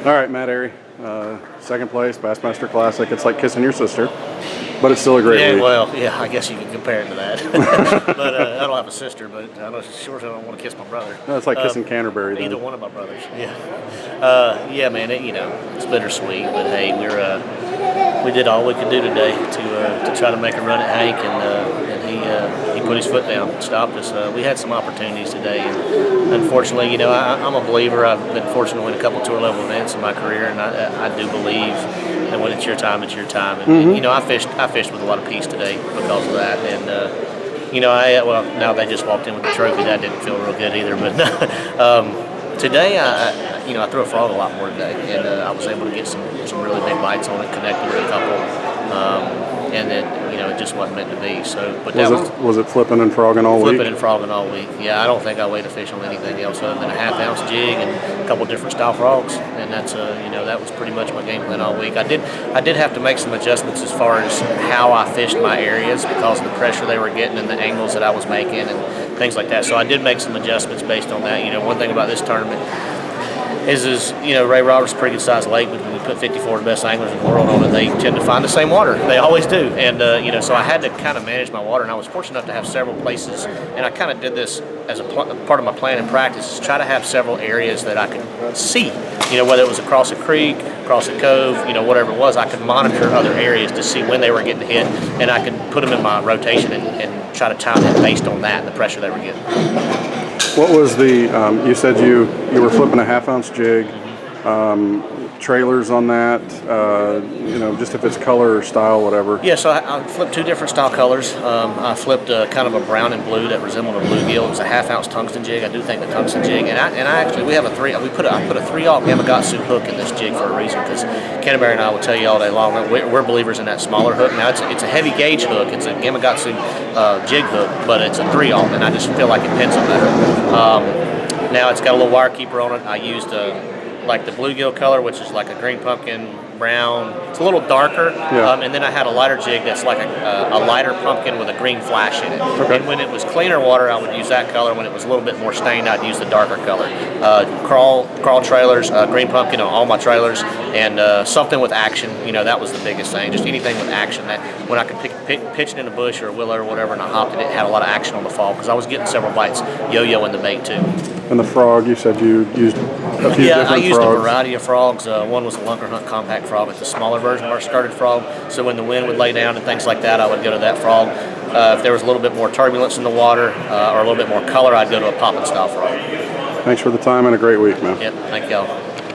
All right, Matt Arey, second place, Bassmaster Classic. It's like kissing your sister, but it's still a great week. Well, yeah, I guess you can compare it to that. But I don't have a sister, but I don't want to kiss my brother. No, it's like kissing Canterbury, then. Either one of my brothers, yeah, man, it's bittersweet, but hey, we did all we could do today to try to make a run at Hank, and he put his foot down and stopped us. We had some opportunities today, and unfortunately, I'm a believer. I've been fortunate to win a couple tour level events in my career, and I do believe that when it's your time, it's your time. And I fished with a lot of peace today because of that, and now they just walked in with the trophy. That didn't feel real good either, but today I threw a frog a lot more today, and I was able to get some really big bites on it, connected with a couple, and it just wasn't meant to be. So, but was it flipping and frogging all week? Flipping and frogging all week. Yeah, I don't think I weighed a fish on anything else other than a half-ounce jig and a couple different style frogs, and that's that was pretty much my game plan all week. I did have to make some adjustments as far as how I fished my areas because of the pressure they were getting and the angles that I was making and things like that. So I did make some adjustments based on that. One thing about this tournament is Ray Roberts is a pretty good sized lake, but when we put 54 of the best anglers in the world on it, they tend to find the same water. They always do. And so I had to kind of manage my water, and I was fortunate enough to have several places, and I kind of did this as a part of my plan and practice, is try to have several areas that I could see. Whether it was across a creek, across a cove, whatever it was, I could monitor other areas to see when they were getting hit, and I could put them in my rotation and try to time it based on that and the pressure they were getting. What was the, you said you were flipping a half-ounce jig, trailers on that, just if it's color or style, whatever. Yeah, so I flipped two different style colors. I flipped kind of a brown and blue that resembled a bluegill. It was a half-ounce tungsten jig. I do think the tungsten jig, and I actually, we put a 3-aught Yamagatsu hook in this jig for a reason, because Canterbury and I will tell you all day long that we're believers in that smaller hook. Now it's a heavy gauge hook. It's a Yamagatsu jig hook, but it's a 3-aught, and I just feel like it pins it better. Now it's got a little wire keeper on it. I used like the bluegill color, which is like a green pumpkin brown. It's a little darker, and then I had a lighter jig that's like a lighter pumpkin with a green flash in it. Okay. And when it was cleaner water, I would use that color. When it was a little bit more stained, I'd use the darker color. Crawl trailers, green pumpkin on all my trailers, and something with action. That was the biggest thing. Just anything with action. That when I could pitch it in a bush or a willow or whatever, and I hopped it, it had a lot of action on the fall because I was getting several bites yo-yoing the bait too. And the frog, you said you used a few different frogs. Yeah, I used a variety of frogs. One was a Lunker Hunt compact frog. It's a smaller version of our skirted frog. So when the wind would lay down and things like that, I would go to that frog. If there was a little bit more turbulence in the water or a little bit more color, I'd go to a popping style frog. Thanks for the time and a great week, man. Yep, thank y'all.